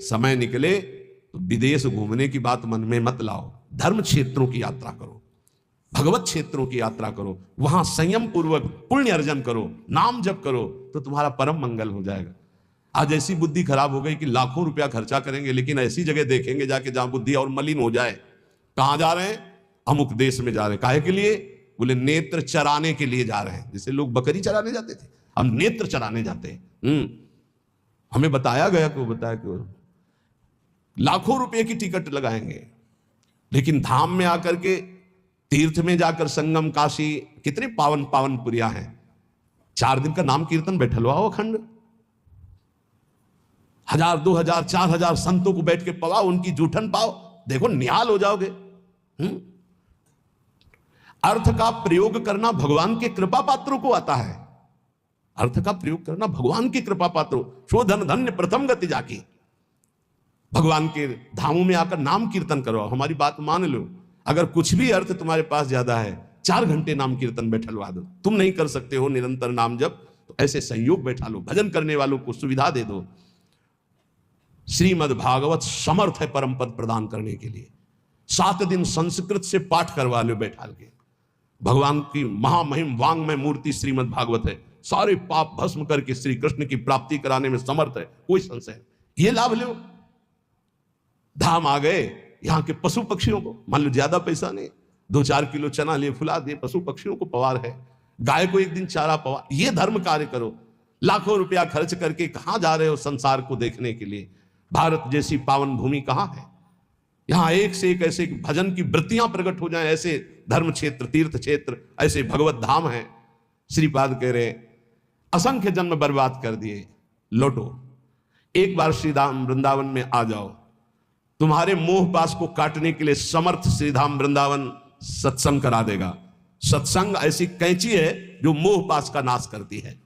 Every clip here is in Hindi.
समय निकले तो विदेश घूमने की बात मन में मत लाओ, धर्म क्षेत्रों की यात्रा करो, भगवत क्षेत्रों की यात्रा करो, वहां संयम पूर्वक पुण्य अर्जन करो, नाम जप करो, तो तुम्हारा परम मंगल हो जाएगा। आज ऐसी बुद्धि खराब हो गई कि लाखों रुपया खर्चा करेंगे लेकिन ऐसी जगह देखेंगे जाके जहां बुद्धि और मलिन हो जाए। कहां जा रहे हैं? अमुक देश में जा रहे हैं। काहे के लिए? बोले नेत्र चराने के लिए जा रहे हैं। जैसे लोग बकरी चराने जाते थे, हम नेत्र चराने जाते हैं। हमें बताया गया कि बताया कि लाखों रुपए की टिकट लगाएंगे, लेकिन धाम में आकर के, तीर्थ में जाकर, संगम काशी, कितने पावन पावन पुरिया हैं, 4 दिन का नाम कीर्तन बैठल हुआ अखंड, 1000 2000 4000 संतों को बैठ के पवाओ, उनकी जूठन पाओ, देखो निहाल हो जाओगे। अर्थ का प्रयोग करना भगवान के कृपा पात्रों को आता है। अर्थ का प्रयोग करना भगवान की कृपा पात्रों, शोधन धन्य प्रथम गति जाकी। भगवान के धामों में आकर नाम कीर्तन करो। हमारी बात मान लो, अगर कुछ भी अर्थ तुम्हारे पास ज्यादा है, 4 घंटे नाम कीर्तन बैठलवा दो। तुम नहीं कर सकते हो निरंतर नाम जप, तो ऐसे संयोग बैठा लो, भजन करने वालों को सुविधा दे दो। श्रीमद् भागवत समर्थ है परम पद प्रदान करने के लिए। 7 दिन संस्कृत से पाठ करवा लो बैठाल के। भगवान की महामहिम वांग्मय मूर्ति श्रीमद् भागवत है, सारे पाप भस्म करके श्री कृष्ण की प्राप्ति कराने में समर्थ है, कोई संशय। ये लाभ लो। धाम आ गए, यहां के पशु पक्षियों को, मान लो ज्यादा पैसा नहीं, 2-4 किलो चना लिए फुला दिए, पशु पक्षियों को पवार है, गाय को एक दिन चारा पवार, ये धर्म कार्य करो। लाखों रुपया खर्च करके कहां जा रहे हो संसार को देखने के लिए? भारत जैसी पावन भूमि कहां है? यहां एक से एक ऐसे भजन की वृत्तियां प्रकट हो जाएं, ऐसे धर्म क्षेत्र, तीर्थ क्षेत्र, ऐसे भगवत धाम है। श्रीपाद कह रहे असंख्य जन्म बर्बाद कर दिए, लौटो, एक बार श्रीधाम वृंदावन में आ जाओ। तुम्हारे मोह पास को काटने के लिए समर्थ श्रीधाम वृंदावन सत्संग करा देगा। सत्संग ऐसी कैंची है जो मोह पास का नाश करती है।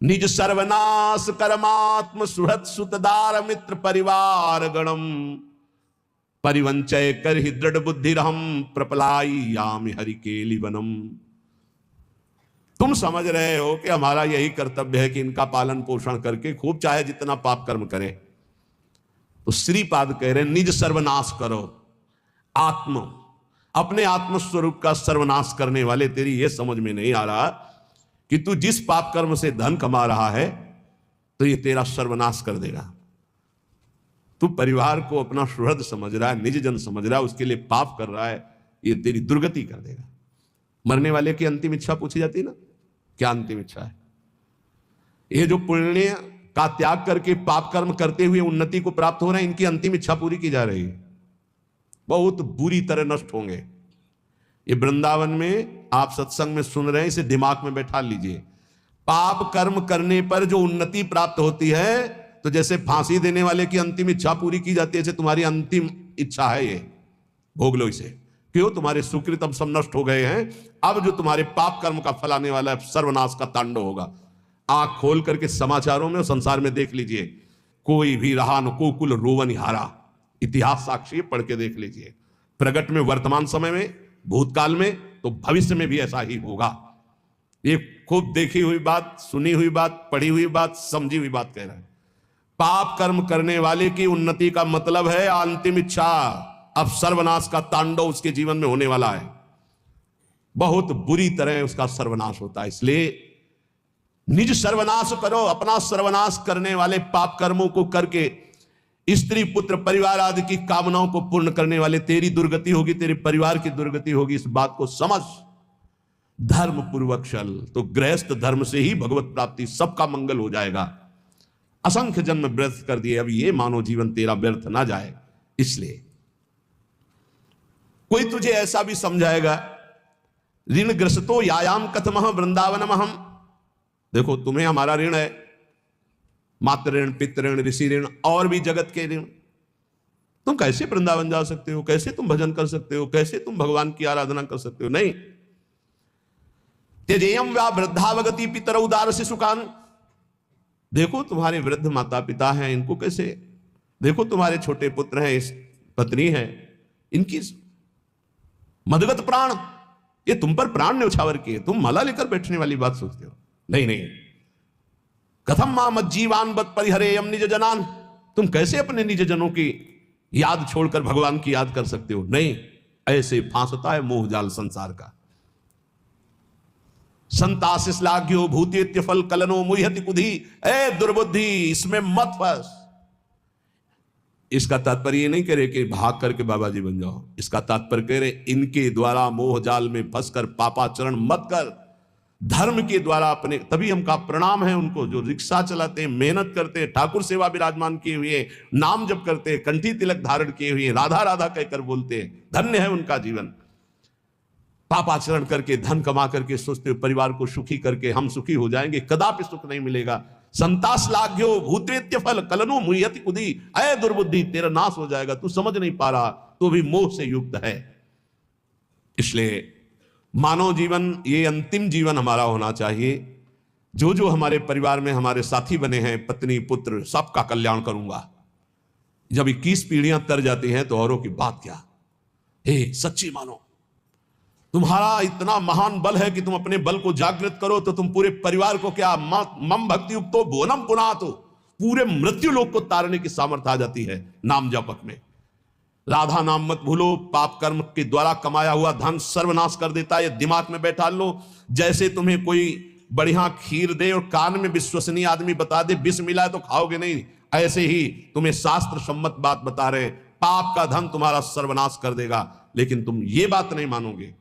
निज सर्वनाश कर्मात्म सुहृत सुतदार मित्र परिवार गणम परिवंचय कर ही दृढ़ बुद्धि रहम प्रपलाई यामि हरि केली वनम। तुम समझ रहे हो कि हमारा यही कर्तव्य है कि इनका पालन पोषण करके खूब चाहे जितना पाप कर्म करें, तो श्रीपाद कह रहे निज सर्वनाश करो। आत्म, अपने आत्मस्वरूप का सर्वनाश करने वाले, तेरी यह समझ में नहीं आ रहा कि तू जिस पाप कर्म से धन कमा रहा है तो ये तेरा सर्वनाश कर देगा। तू परिवार को अपना सुहृद समझ रहा है, निज जन समझ रहा है, उसके लिए पाप कर रहा है, ये तेरी दुर्गति कर देगा। मरने वाले की अंतिम इच्छा पूछी जाती ना, क्या अंतिम इच्छा है? ये जो पुण्य का त्याग करके पाप कर्म करते हुए उन्नति को प्राप्त हो रहे हैं, इनकी अंतिम इच्छा पूरी की जा रही है, बहुत बुरी तरह नष्ट होंगे। ये वृंदावन में आप सत्संग में सुन रहे हैं, इसे दिमाग में बैठा लीजिए। पाप कर्म करने पर जो उन्नति प्राप्त होती है, तो जैसे फांसी देने वाले की अंतिम इच्छा पूरी की जाती है, जैसे तुम्हारी अंतिम इच्छा है ये, भोग लो इसे। क्यों? तुम्हारे सुकृत अब सब नष्ट हो गए हैं, अब जो तुम्हारे पाप कर्म का फल आने वाला है, सर्वनाश का तांडव होगा। आंख खोल करके समाचारों में और संसार में देख लीजिए, कोई भी रहा न कोकुल रोवन हारा, इतिहास साक्षी पढ़ के देख लीजिए। प्रगट में वर्तमान समय में, भूतकाल में, तो भविष्य में भी ऐसा ही होगा। ये खूब देखी हुई बात, सुनी हुई बात, पढ़ी हुई बात, समझी हुई बात कह रहा है। पाप कर्म करने वाले की उन्नति का मतलब है अंतिम इच्छा, अब सर्वनाश का तांडव उसके जीवन में होने वाला है, बहुत बुरी तरह उसका सर्वनाश होता है। इसलिए निज सर्वनाश करो। अपना सर्वनाश करने वाले पाप कर्मों को करके स्त्री पुत्र परिवार आदि की कामनाओं को पूर्ण करने वाले तेरी दुर्गति होगी, तेरे परिवार की दुर्गति होगी। इस बात को समझ, धर्म पूर्वक चल, तो गृहस्थ धर्म से ही भगवत प्राप्ति, सबका मंगल हो जाएगा। असंख्य जन्म व्यर्थ कर दिए, अब ये मानव जीवन तेरा व्यर्थ ना जाए। इसलिए कोई तुझे ऐसा भी समझाएगा, ऋण ग्रस्तो यायाम कथमः वृंदावनम हम, देखो तुम्हें हमारा ऋण है, मातृ ऋण, पितृ ऋण, ऋषि ऋण और भी जगत के ऋण। तुम कैसे वृंदावन जा सकते हो? कैसे तुम भजन कर सकते हो? कैसे तुम भगवान की आराधना कर सकते हो? नहीं। त्यजेयम व्या वृद्धावगति पितर उदार से सुकान, देखो तुम्हारे वृद्ध माता पिता हैं, इनको कैसे, देखो तुम्हारे छोटे पुत्र हैं, पत्नी है, इनकी मदगत प्राण, ये तुम पर प्राण न्यौछावर किए, तुम माला लेकर बैठने वाली बात सोचते हो? नहीं नहीं। कथम मां मज्जीवान बत परिहरेयम निज जनान, तुम कैसे अपने निज जनों की याद छोड़कर भगवान की याद कर सकते हो? नहीं, ऐसे फांसता है मोह जाल संसार का। संतासिस लाग्यो भूतेत्य फल कलनो मुह्यति कुधी, ए दुर्बुद्धि इसमें मत फंस। इसका तात्पर्य ये नहीं कह रहे कि भाग करके बाबा जी बन जाओ, इसका तात्पर्य कह रहे इनके द्वारा मोह जाल में फंसकर पापाचरण मत कर, धर्म के द्वारा अपने। तभी हमका प्रणाम है उनको जो रिक्शा चलाते हैं, मेहनत करते हैं, ठाकुर सेवा विराजमान किए हुए, नाम जप करते हैं, कंठी तिलक धारण किए हुए, राधा राधा कहकर बोलते हैं, धन्य है उनका जीवन। पापाचरण करके धन कमा करके सोचते हो परिवार को सुखी करके हम सुखी हो जाएंगे, कदापि सुख नहीं मिलेगा। संतास लाग्यो भूतेत्य फल कलनु मुह्यति कुधी, अय दुर्बुद्धि तेरा नाश हो जाएगा, तू समझ नहीं पा रहा, तो भी मोह से युक्त है। इसलिए मानव जीवन ये अंतिम जीवन हमारा होना चाहिए। जो जो हमारे परिवार में हमारे साथी बने हैं, पत्नी पुत्र, सबका कल्याण करूंगा। जब 21 पीढ़ियां तर जाती हैं तो औरों की बात क्या। हे सच्ची मानो, तुम्हारा इतना महान बल है कि तुम अपने बल को जागृत करो तो तुम पूरे परिवार को क्या मम भक्ति युक्तो बोनम पुनातो, पूरे मृत्यु लोक को तारने की सामर्थ्य आ जाती है नाम जपक में। राधा नाम मत भूलो, पाप कर्म के द्वारा कमाया हुआ धन सर्वनाश कर देता है, ये दिमाग में बैठा लो। जैसे तुम्हें कोई बढ़िया खीर दे और कान में विश्वसनीय आदमी बता दे विष मिला है तो खाओगे नहीं, ऐसे ही तुम्हें शास्त्र सम्मत बात बता रहे, पाप का धन तुम्हारा सर्वनाश कर देगा। लेकिन तुम ये बात नहीं मानोगे।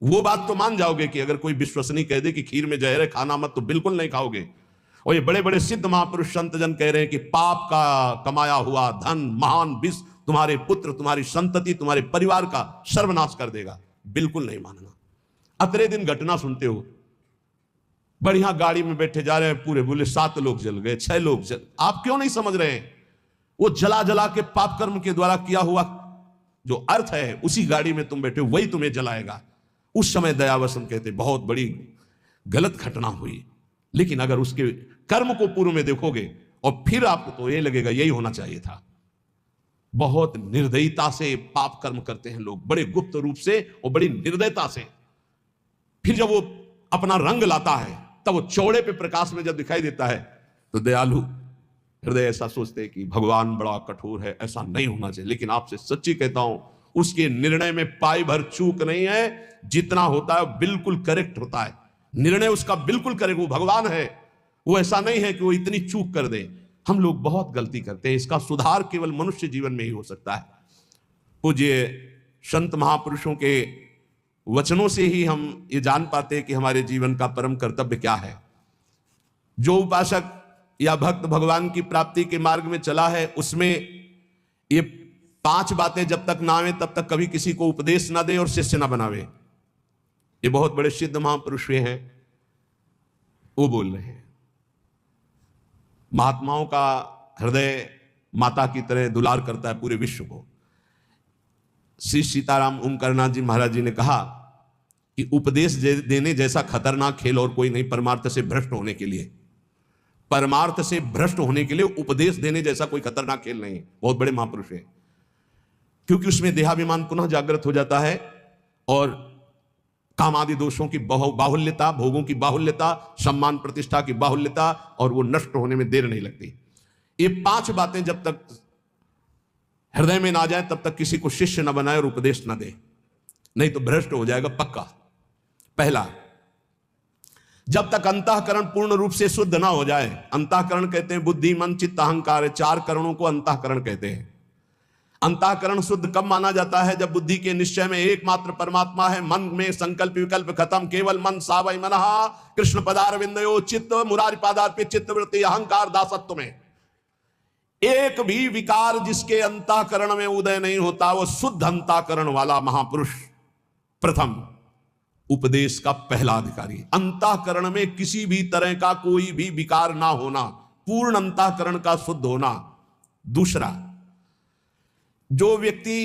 वो बात तो मान जाओगे कि अगर कोई विश्वसनीय कह दे कि खीर में जहर है खाना मत, तो बिल्कुल नहीं खाओगे। और ये बड़े बड़े सिद्ध महापुरुष संत जन कह रहे हैं कि पाप का कमाया हुआ धन महान विष तुम्हारे पुत्र, तुम्हारी संतति, तुम्हारे परिवार का सर्वनाश कर देगा, बिल्कुल नहीं मानना। अतरे दिन घटना सुनते हो, बढ़िया गाड़ी में बैठे जा रहे हैं, पूरे बोले 7 लोग जल गए, 6 लोग जल। आप क्यों नहीं समझ रहे हैं? वो जला जला के पाप कर्म के द्वारा किया हुआ जो अर्थ है उसी गाड़ी में तुम बैठे हो, वही तुम्हें जलाएगा। उस समय दयावसन कहते बहुत बड़ी गलत घटना हुई, लेकिन अगर उसके कर्म को पूर्व में देखोगे और फिर आपको तो ये लगेगा यही होना चाहिए था। बहुत निर्दयता से पाप कर्म करते हैं लोग, बड़े गुप्त रूप से और बड़ी निर्दयता से। फिर जब वो अपना रंग लाता है तब वो चौड़े पे प्रकाश में जब दिखाई देता है तो दयालु हृदय ऐसा सोचते हैं कि भगवान बड़ा कठोर है, ऐसा नहीं होना चाहिए। लेकिन आपसे सच्ची कहता हूं, उसके निर्णय में पाई भर चूक नहीं है। जितना होता है बिल्कुल करेक्ट होता है, निर्णय उसका बिल्कुल करेक्ट। वो भगवान है, वो ऐसा नहीं है कि वो इतनी चूक कर दे। हम लोग बहुत गलती करते हैं, इसका सुधार केवल मनुष्य जीवन में ही हो सकता है। पूज्य संत महापुरुषों के वचनों से ही हम ये जान पाते हैं कि हमारे जीवन का परम कर्तव्य क्या है। जो उपासक या भक्त भगवान की प्राप्ति के मार्ग में चला है, उसमें ये 5 बातें जब तक ना आवे तब तक कभी किसी को उपदेश ना दे और शिष्य ना बनावे। ये बहुत बड़े सिद्ध महापुरुष हैं, वो बोल रहे हैं। महात्माओं का हृदय माता की तरह दुलार करता है पूरे विश्व को। श्री सीताराम ओमकारनाथ जी महाराज जी ने कहा कि उपदेश देने जैसा खतरनाक खेल और कोई नहीं परमार्थ से भ्रष्ट होने के लिए। परमार्थ से भ्रष्ट होने के लिए उपदेश देने जैसा कोई खतरनाक खेल नहीं। बहुत बड़े महापुरुष है, क्योंकि उसमें देहाभिमान पुनः जागृत हो जाता है और काम आदि दोषों की बाहुल्यता, भोगों की बाहुल्यता, सम्मान प्रतिष्ठा की बाहुल्यता, और वो नष्ट होने में देर नहीं लगती। ये 5 बातें जब तक हृदय में ना जाए तब तक किसी को शिष्य न बनाए और उपदेश न दे, नहीं तो भ्रष्ट हो जाएगा पक्का। पहला, जब तक अंतःकरण पूर्ण रूप से शुद्ध ना हो जाए। अंतःकरण कहते हैं बुद्धि, मन, चित्त, अहंकार, 4 करणों को अंतःकरण कहते हैं। अंतःकरण शुद्ध कब माना जाता है? जब बुद्धि के निश्चय में एकमात्र परमात्मा है, मन में संकल्प विकल्प खत्म, केवल मन सावय मनः कृष्ण पदारविंदयो चित्त मुरारी पादार्पित चित्त वृत्ति अहंकार दासत्व में एक भी विकार जिसके अंतःकरण में उदय नहीं होता, वो शुद्ध अंतःकरण वाला महापुरुष प्रथम उपदेश का पहला अधिकारी। अंतःकरण में किसी भी तरह का कोई भी विकार ना होना, पूर्ण अंतःकरण का शुद्ध होना। दूसरा, जो व्यक्ति,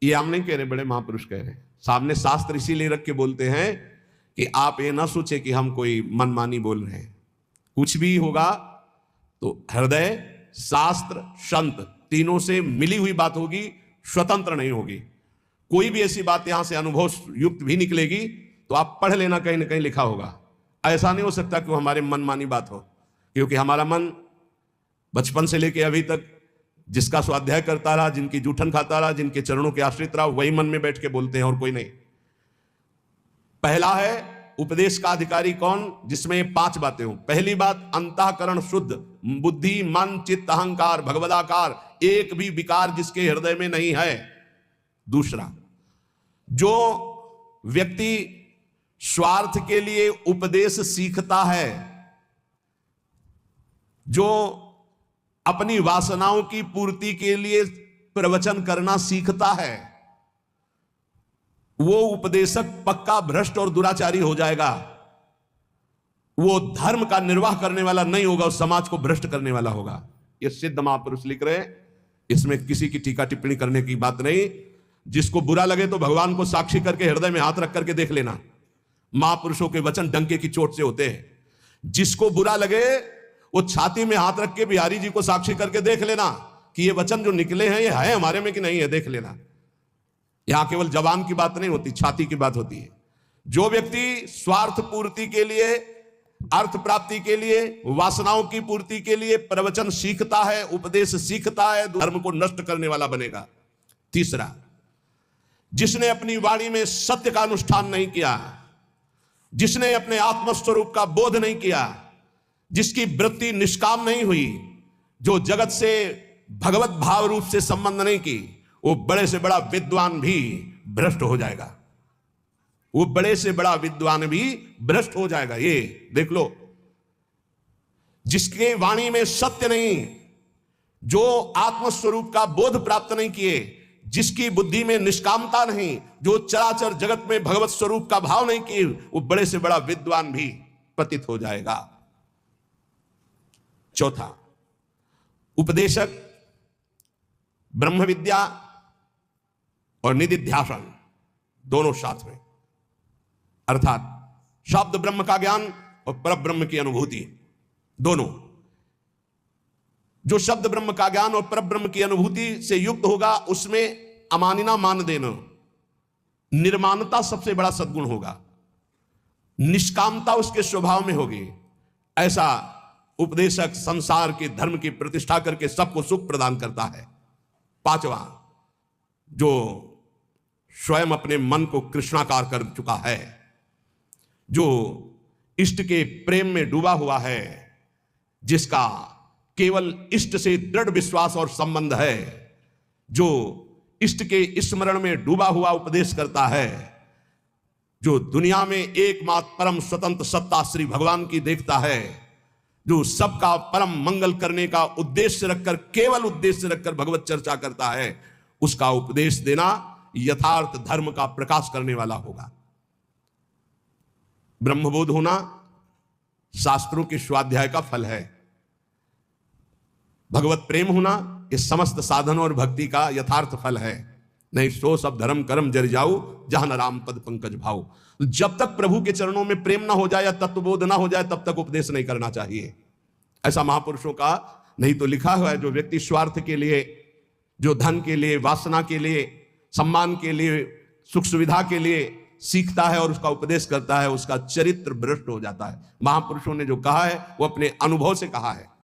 ये हम नहीं कह रहे, बड़े महापुरुष कह रहे हैं, सामने शास्त्र इसीलिए रख के बोलते हैं कि आप ये ना सोचे कि हम कोई मनमानी बोल रहे हैं। कुछ भी होगा तो हृदय, शास्त्र, संत तीनों से मिली हुई बात होगी, स्वतंत्र नहीं होगी। कोई भी ऐसी बात यहां से अनुभव युक्त भी निकलेगी तो आप पढ़ लेना, कहीं ना कहीं लिखा होगा। ऐसा नहीं हो सकता कि वो हमारे मनमानी बात हो, क्योंकि हमारा मन बचपन से लेकर अभी तक जिसका स्वाध्याय करता रहा, जिनकी जूठन खाता रहा, जिनके चरणों के आश्रित रहा, वही मन में बैठ के बोलते हैं और कोई नहीं। पहला है उपदेश का अधिकारी कौन, जिसमें 5 बातें हो। पहली बात, अंतःकरण शुद्ध, बुद्धि मन चित्त अहंकार भगवदाकार, एक भी विकार जिसके हृदय में नहीं है। दूसरा, जो व्यक्ति स्वार्थ के लिए उपदेश सीखता है, जो अपनी वासनाओं की पूर्ति के लिए प्रवचन करना सीखता है, वो उपदेशक पक्का भ्रष्ट और दुराचारी हो जाएगा। वो धर्म का निर्वाह करने वाला नहीं होगा, उस समाज को भ्रष्ट करने वाला होगा। ये सिद्ध महापुरुष लिख रहे हैं, इसमें किसी की टीका टिप्पणी करने की बात नहीं। जिसको बुरा लगे तो भगवान को साक्षी करके हृदय में हाथ रख करके देख लेना। महापुरुषों के वचन डंके की चोट से होते हैं। जिसको बुरा लगे वो छाती में हाथ रख के बिहारी जी को साक्षी करके देख लेना कि ये वचन जो निकले हैं ये है हमारे में कि नहीं है, देख लेना। यहां केवल जबान की बात नहीं होती, छाती की बात होती है। जो व्यक्ति स्वार्थ पूर्ति के लिए, अर्थ प्राप्ति के लिए, वासनाओं की पूर्ति के लिए प्रवचन सीखता है, उपदेश सीखता है, धर्म को नष्ट करने वाला बनेगा। तीसरा, जिसने अपनी वाणी में सत्य का अनुष्ठान नहीं किया, जिसने अपने आत्मस्वरूप का बोध नहीं किया, जिसकी वृत्ति निष्काम नहीं हुई, जो जगत से भगवत भाव रूप से संबंध नहीं की, वो बड़े से बड़ा विद्वान भी भ्रष्ट हो जाएगा। वो बड़े से बड़ा विद्वान भी भ्रष्ट हो जाएगा। ये देख लो, जिसके वाणी में सत्य नहीं, जो आत्मस्वरूप का बोध प्राप्त नहीं किए, जिसकी बुद्धि में निष्कामता नहीं, जो चराचर जगत में भगवत स्वरूप का भाव नहीं किए, वो बड़े से बड़ा विद्वान भी पतित हो जाएगा। चौथा, उपदेशक ब्रह्म विद्या और निधिध्यासन दोनों साथ में, अर्थात शब्द ब्रह्म का ज्ञान और परब्रह्म की अनुभूति दोनों। जो शब्द ब्रह्म का ज्ञान और परब्रह्म की अनुभूति से युक्त होगा, उसमें अमानिना मान देना, निर्माणता सबसे बड़ा सद्गुण होगा, निष्कामता उसके स्वभाव में होगी। ऐसा उपदेशक संसार के धर्म की प्रतिष्ठा करके सबको सुख प्रदान करता है। पांचवा, जो स्वयं अपने मन को कृष्णाकार कर चुका है, जो इष्ट के प्रेम में डूबा हुआ है, जिसका केवल इष्ट से दृढ़ विश्वास और संबंध है, जो इष्ट के स्मरण में डूबा हुआ उपदेश करता है, जो दुनिया में एकमात्र परम स्वतंत्र सत्ता श्री भगवान की देखता है, जो सबका परम मंगल करने का उद्देश्य रखकर, केवल उद्देश्य रखकर भगवत चर्चा करता है, उसका उपदेश देना यथार्थ धर्म का प्रकाश करने वाला होगा। ब्रह्मबोध होना शास्त्रों के स्वाध्याय का फल है। भगवत प्रेम होना इस समस्त साधनों और भक्ति का यथार्थ फल है। नहीं सो सब धर्म कर्म जर जाऊ, जहां न राम पद पंकज भाऊ। जब तक प्रभु के चरणों में प्रेम ना हो जाए या तत्वबोध ना हो जाए, तब तक उपदेश नहीं करना चाहिए। ऐसा महापुरुषों का नहीं तो लिखा हुआ है। जो व्यक्ति स्वार्थ के लिए, जो धन के लिए, वासना के लिए, सम्मान के लिए, सुख सुविधा के लिए सीखता है और उसका उपदेश करता है, उसका चरित्र भ्रष्ट हो जाता है। महापुरुषों ने जो कहा है वो अपने अनुभव से कहा है।